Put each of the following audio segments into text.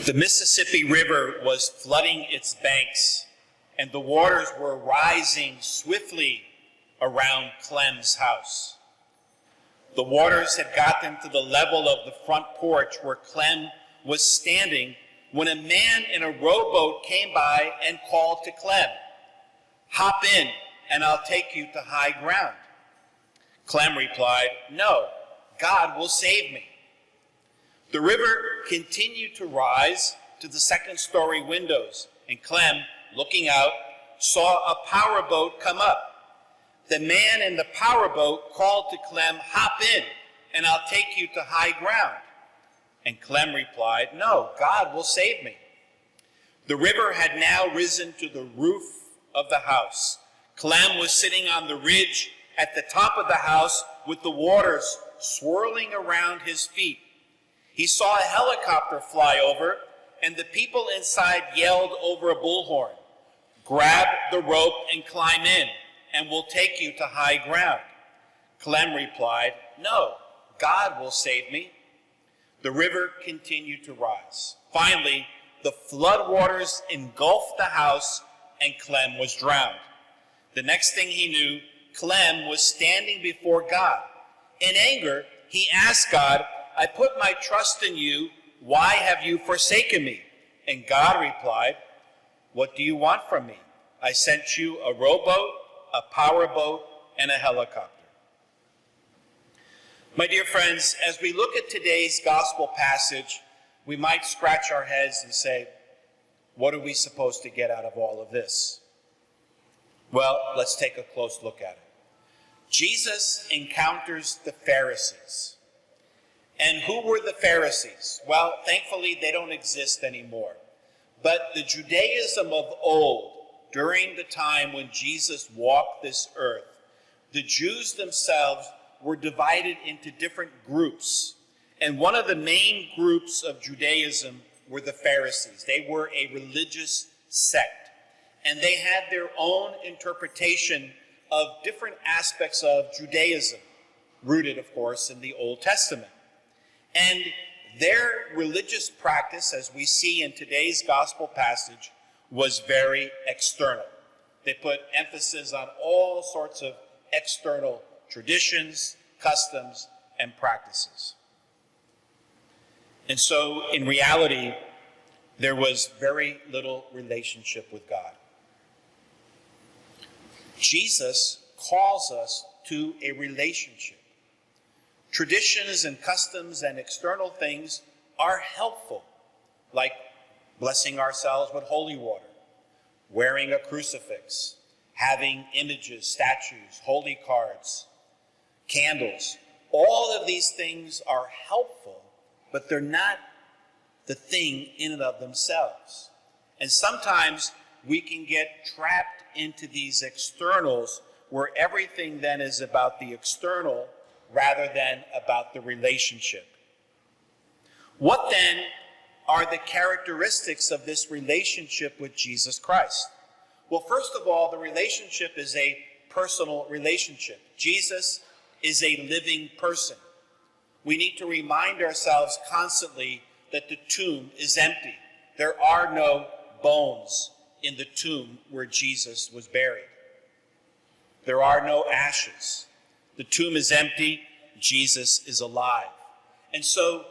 The Mississippi River was flooding its banks, and the waters were rising swiftly around Clem's house. The waters had gotten to the level of the front porch where Clem was standing when a man in a rowboat came by and called to Clem, "Hop in, and I'll take you to high ground." Clem replied, "No, God will save me." The river continued to rise to the second-story windows, and Clem, looking out, saw a powerboat come up. The man in the powerboat called to Clem, "Hop in, and I'll take you to high ground." And Clem replied, "No, God will save me." The river had now risen to the roof of the house. Clem was sitting on the ridge at the top of the house with the waters swirling around his feet. He saw a helicopter fly over, and the people inside yelled over a bullhorn, "Grab the rope and climb in, and we'll take you to high ground." Clem replied, "No, God will save me." The river continued to rise. Finally, the flood waters engulfed the house, and Clem was drowned. The next thing he knew, Clem was standing before God. In anger, he asked God, "I put my trust in you. Why have you forsaken me?" And God replied, "What do you want from me? I sent you a rowboat, a powerboat, and a helicopter." My dear friends, as we look at today's gospel passage, we might scratch our heads and say, what are we supposed to get out of all of this? Well, let's take a close look at it. Jesus encounters the Pharisees. And who were the Pharisees? Well, thankfully, they don't exist anymore. But the Judaism of old, during the time when Jesus walked this earth, the Jews themselves were divided into different groups. And one of the main groups of Judaism were the Pharisees. They were a religious sect. And they had their own interpretation of different aspects of Judaism, rooted, of course, in the Old Testament. And their religious practice, as we see in today's gospel passage, was very external. They put emphasis on all sorts of external traditions, customs, and practices. And so, in reality, there was very little relationship with God. Jesus calls us to a relationship. Traditions and customs and external things are helpful, like blessing ourselves with holy water, wearing a crucifix, having images, statues, holy cards, candles. All of these things are helpful, but they're not the thing in and of themselves. And sometimes we can get trapped into these externals where everything then is about the external rather than about the relationship. What then are the characteristics of this relationship with Jesus Christ? Well, first of all, the relationship is a personal relationship. Jesus is a living person. We need to remind ourselves constantly that the tomb is empty. There are no bones in the tomb where Jesus was buried. There are no ashes. The tomb is empty. Jesus is alive. And so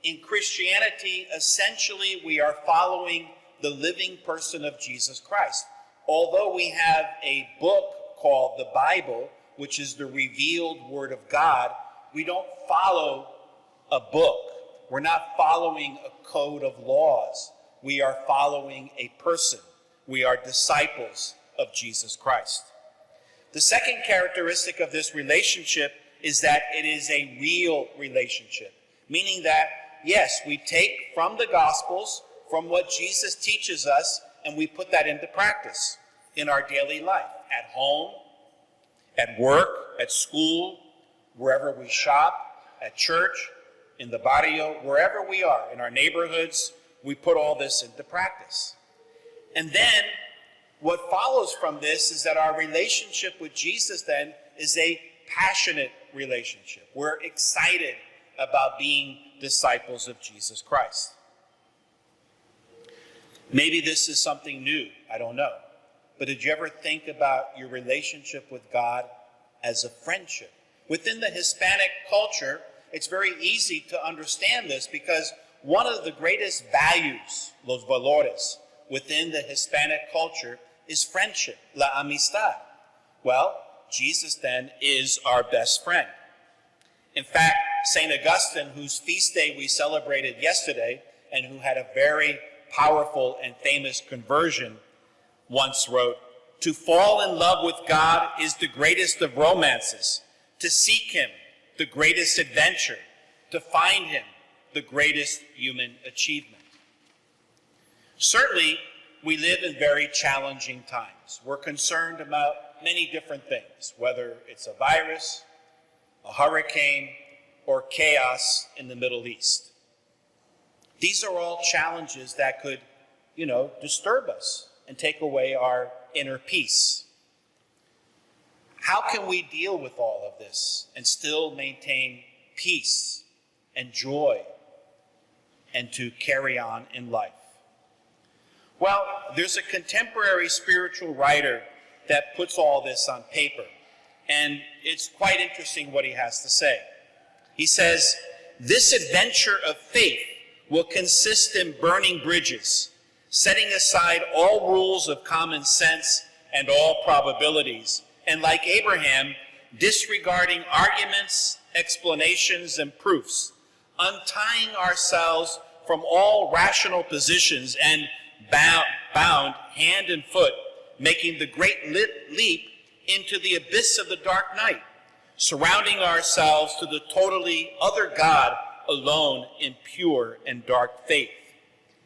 in Christianity, essentially, we are following the living person of Jesus Christ. Although we have a book called the Bible, which is the revealed Word of God, we don't follow a book. We're not following a code of laws. We are following a person. We are disciples of Jesus Christ. The second characteristic of this relationship is that it is a real relationship, meaning that, yes, we take from the Gospels, from what Jesus teaches us, and we put that into practice in our daily life, at home, at work, at school, wherever we shop, at church, in the barrio, wherever we are, in our neighborhoods, we put all this into practice. And then what follows from this is that our relationship with Jesus then is a passionate relationship. We're excited about being disciples of Jesus Christ. Maybe this is something new, I don't know. But did you ever think about your relationship with God as a friendship? Within the Hispanic culture, it's very easy to understand this because one of the greatest values, los valores, within the Hispanic culture is friendship, la amistad. Well, Jesus then is our best friend. In fact, St. Augustine, whose feast day we celebrated yesterday and who had a very powerful and famous conversion, once wrote, "To fall in love with God is the greatest of romances. To seek him, the greatest adventure. To find him, the greatest human achievement." Certainly, we live in very challenging times. We're concerned about many different things, whether it's a virus, a hurricane, or chaos in the Middle East. These are all challenges that could, disturb us and take away our inner peace. How can we deal with all of this and still maintain peace and joy and to carry on in life? Well, there's a contemporary spiritual writer that puts all this on paper, and it's quite interesting what he has to say. He says, "This adventure of faith will consist in burning bridges, setting aside all rules of common sense and all probabilities, and like Abraham, disregarding arguments, explanations, and proofs, untying ourselves from all rational positions and bound hand and foot, making the great leap into the abyss of the dark night, surrounding ourselves to the totally other God alone in pure and dark faith."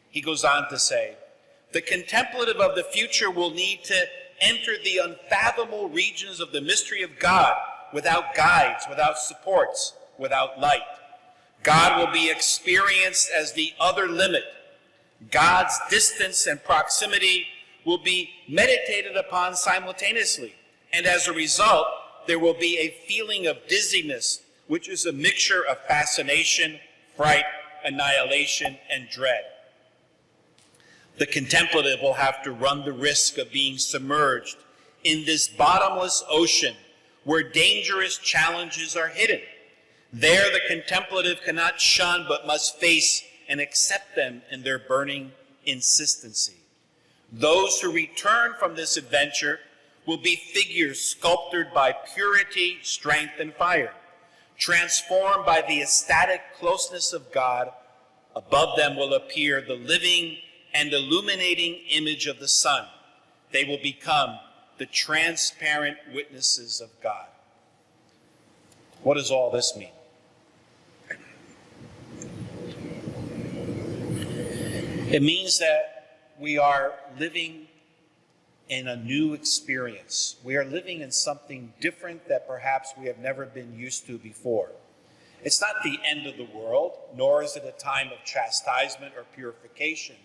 He goes on to say, "The contemplative of the future will need to enter the unfathomable regions of the mystery of God without guides, without supports, without light. God will be experienced as the other limit. God's distance and proximity will be meditated upon simultaneously, and as a result, there will be a feeling of dizziness, which is a mixture of fascination, fright, annihilation, and dread. The contemplative will have to run the risk of being submerged in this bottomless ocean where dangerous challenges are hidden. There, the contemplative cannot shun but must face and accept them in their burning insistency. Those who return from this adventure will be figures sculptured by purity, strength, and fire, transformed by the ecstatic closeness of God. Above them will appear the living and illuminating image of the Son. They will become the transparent witnesses of God." What does all this mean? It means that we are living in a new experience. We are living in something different that perhaps we have never been used to before. It's not the end of the world, nor is it a time of chastisement or purification,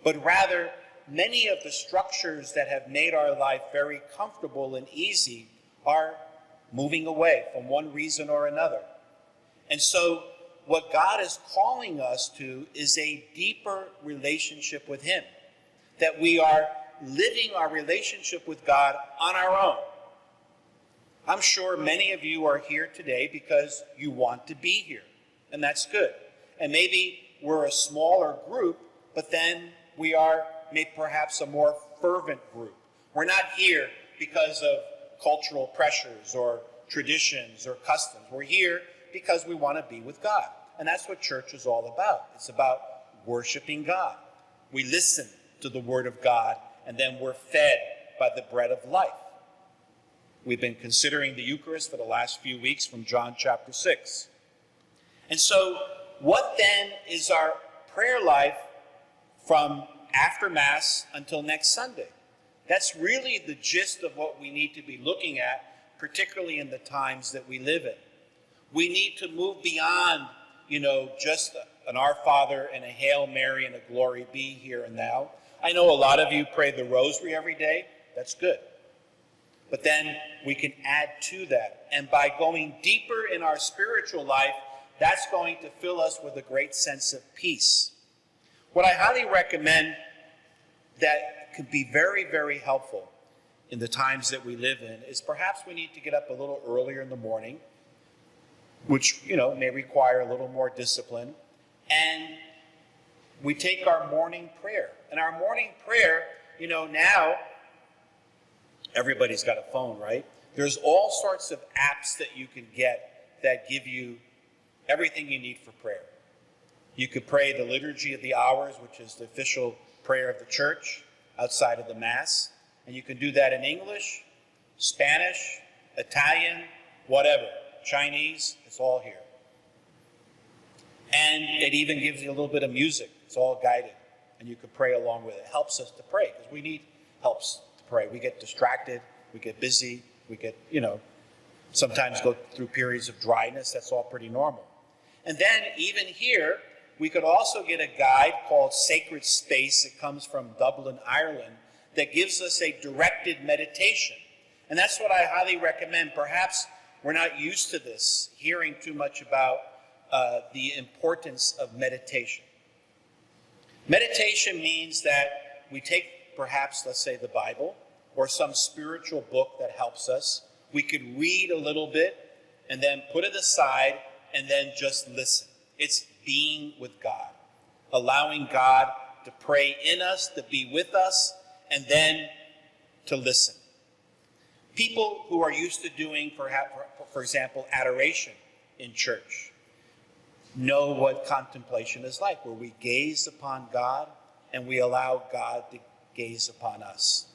but rather many of the structures that have made our life very comfortable and easy are moving away for one reason or another. And so what God is calling us to is a deeper relationship with him, that we are living our relationship with God on our own. I'm sure many of you are here today because you want to be here, and that's good. And maybe we're a smaller group, but then we are maybe perhaps a more fervent group. We're not here because of cultural pressures or traditions or customs. We're here because we want to be with God. And that's what church is all about. It's about worshiping God. We listen to the Word of God, and then we're fed by the bread of life. We've been considering the Eucharist for the last few weeks from John chapter 6. And so, what then is our prayer life from after Mass until next Sunday? That's really the gist of what we need to be looking at, particularly in the times that we live in. We need to move beyond, just an Our Father and a Hail Mary and a Glory Be here and now. I know a lot of you pray the Rosary every day. That's good. But then we can add to that. And by going deeper in our spiritual life, that's going to fill us with a great sense of peace. What I highly recommend that could be very, very helpful in the times that we live in is perhaps we need to get up a little earlier in the morning, which, may require a little more discipline. And we take our morning prayer. And our morning prayer, now everybody's got a phone, right? There's all sorts of apps that you can get that give you everything you need for prayer. You could pray the Liturgy of the Hours, which is the official prayer of the church outside of the Mass. And you can do that in English, Spanish, Italian, whatever, Chinese, it's all here. And it even gives you a little bit of music. It's all guided. And you can pray along with it. It helps us to pray because we need helps to pray. We get distracted. We get busy. We get, sometimes go through periods of dryness. That's all pretty normal. And then even here, we could also get a guide called Sacred Space. It comes from Dublin, Ireland, that gives us a directed meditation. And that's what I highly recommend. Perhaps we're not used to this, hearing too much about the importance of meditation. Meditation means that we take perhaps, let's say, the Bible or some spiritual book that helps us. We could read a little bit and then put it aside and then just listen. It's being with God, allowing God to pray in us, to be with us, and then to listen. People who are used to doing, for example, adoration in church, know what contemplation is like, where we gaze upon God and we allow God to gaze upon us.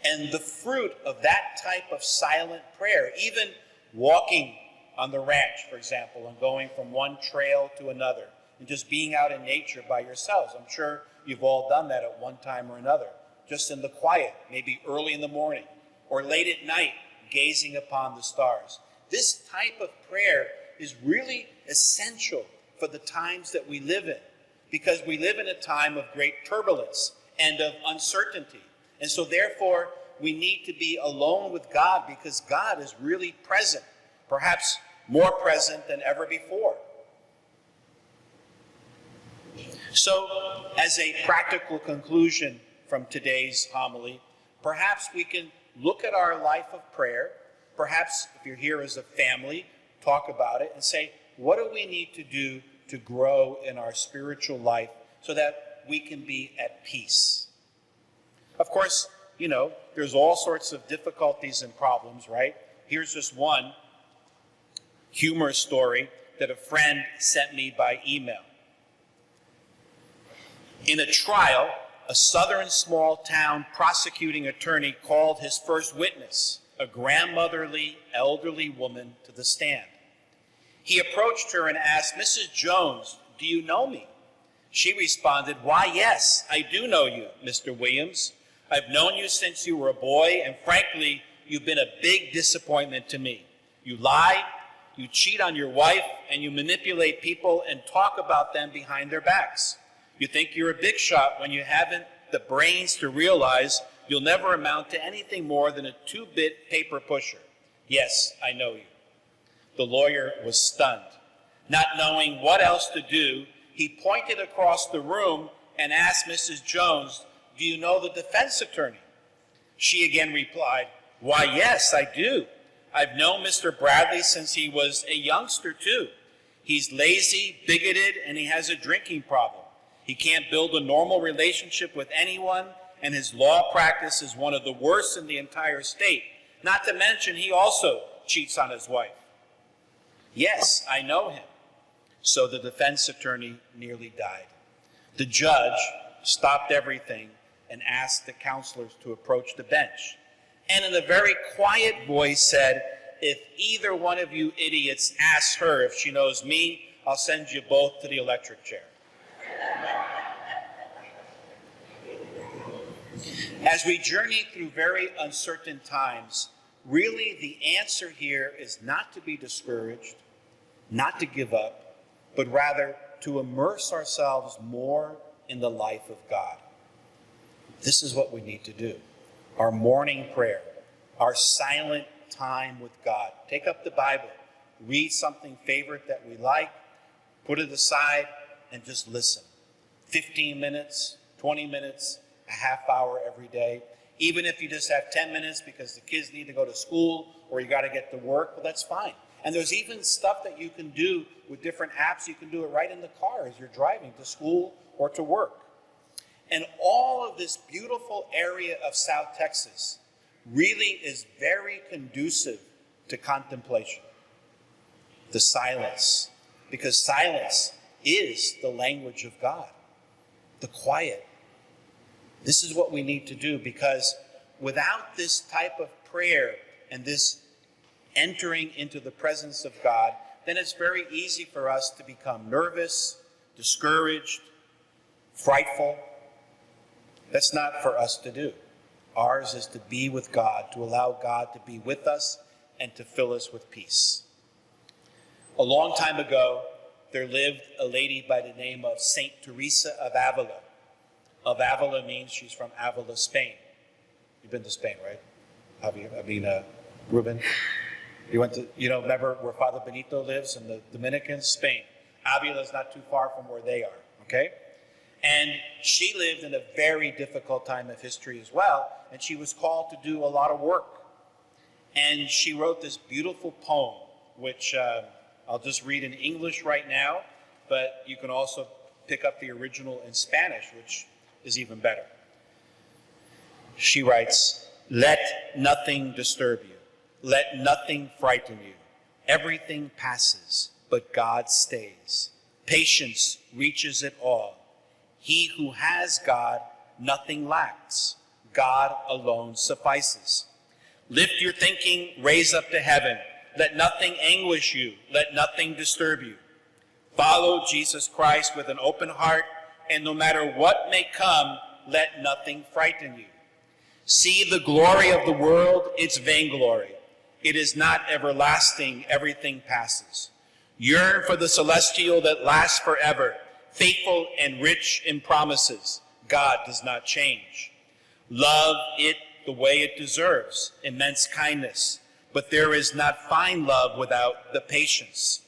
And the fruit of that type of silent prayer, even walking on the ranch, for example, and going from one trail to another, and just being out in nature by yourselves. I'm sure you've all done that at one time or another, just in the quiet, maybe early in the morning, or late at night, gazing upon the stars. This type of prayer is really essential for the times that we live in, because we live in a time of great turbulence and of uncertainty. And so therefore, we need to be alone with God, because God is really present, perhaps more present than ever before. So, as a practical conclusion from today's homily, perhaps we can look at our life of prayer. Perhaps if you're here as a family, talk about it and say, what do we need to do to grow in our spiritual life so that we can be at peace? Of course, there's all sorts of difficulties and problems, right? Here's just one humorous story that a friend sent me by email. In a trial, a southern small town prosecuting attorney called his first witness, a grandmotherly, elderly woman, to the stand. He approached her and asked, "Mrs. Jones, do you know me?" She responded, "Why, yes, I do know you, Mr. Williams. I've known you since you were a boy, and frankly, you've been a big disappointment to me. You lie, you cheat on your wife, and you manipulate people and talk about them behind their backs. You think you're a big shot when you haven't the brains to realize you'll never amount to anything more than a 2-bit paper pusher. Yes, I know you." The lawyer was stunned. Not knowing what else to do, he pointed across the room and asked Mrs. Jones, "Do you know the defense attorney?" She again replied, "Why, yes, I do. I've known Mr. Bradley since he was a youngster, too. He's lazy, bigoted, and he has a drinking problem. He can't build a normal relationship with anyone, and his law practice is one of the worst in the entire state. Not to mention, he also cheats on his wife." "Yes, I know him." So the defense attorney nearly died. The judge stopped everything and asked the counselors to approach the bench, and in a very quiet voice said, "If either one of you idiots asks her if she knows me, I'll send you both to the electric chair." As we journey through very uncertain times, really the answer here is not to be discouraged, not to give up, but rather to immerse ourselves more in the life of God. This is what we need to do. Our morning prayer, our silent time with God. Take up the Bible, read something favorite that we like, put it aside, and just listen. 15 minutes, 20 minutes, a half hour every day. Even if you just have 10 minutes because the kids need to go to school or you got to get to work, well, that's fine. And there's even stuff that you can do with different apps. You can do it right in the car as you're driving to school or to work. And all of this beautiful area of South Texas really is very conducive to contemplation. The silence, because silence is the language of God. The quiet. This is what we need to do, because without this type of prayer and this entering into the presence of God, then it's very easy for us to become nervous, discouraged, frightful. That's not for us to do. Ours is to be with God, to allow God to be with us and to fill us with peace. A long time ago, there lived a lady by the name of Saint Teresa of Avila. Of Avila means she's from Avila, Spain. You've been to Spain, right? Ruben? You went to, remember where Father Benito lives in the Dominicans? Spain. Avila is not too far from where they are, okay? And she lived in a very difficult time of history as well, and she was called to do a lot of work. And she wrote this beautiful poem, which I'll just read in English right now, but you can also pick up the original in Spanish, which is even better. She writes, "Let nothing disturb you. Let nothing frighten you. Everything passes, but God stays. Patience reaches it all. He who has God, nothing lacks. God alone suffices. Lift your thinking, raise up to heaven. Let nothing anguish you. Let nothing disturb you. Follow Jesus Christ with an open heart, and no matter what may come, let nothing frighten you. See the glory of the world, its vainglory. It is not everlasting, everything passes. Yearn for the celestial that lasts forever, faithful and rich in promises. God does not change. Love it the way it deserves, immense kindness. But there is not fine love without the patience.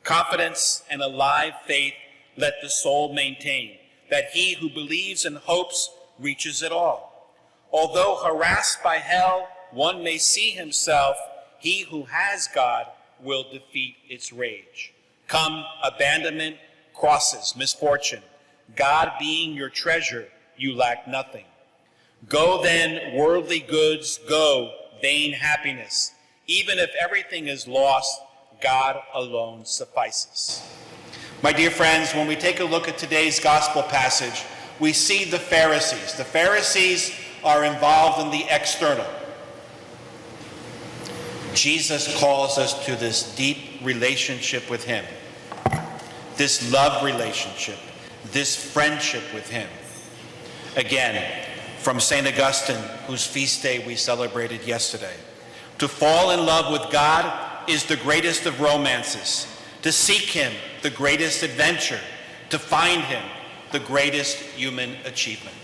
Confidence and a live faith let the soul maintain, that he who believes and hopes reaches it all. Although harassed by hell, one may see himself, he who has God will defeat its rage. Come abandonment, crosses, misfortune. God being your treasure, you lack nothing. Go then, worldly goods, go, vain happiness. Even if everything is lost, God alone suffices." My dear friends, when we take a look at today's gospel passage, we see the Pharisees. The Pharisees are involved in the external. Jesus calls us to this deep relationship with him, this love relationship, this friendship with him. Again, from St. Augustine, whose feast day we celebrated yesterday. To fall in love with God is the greatest of romances. To seek him, the greatest adventure. To find him, the greatest human achievement.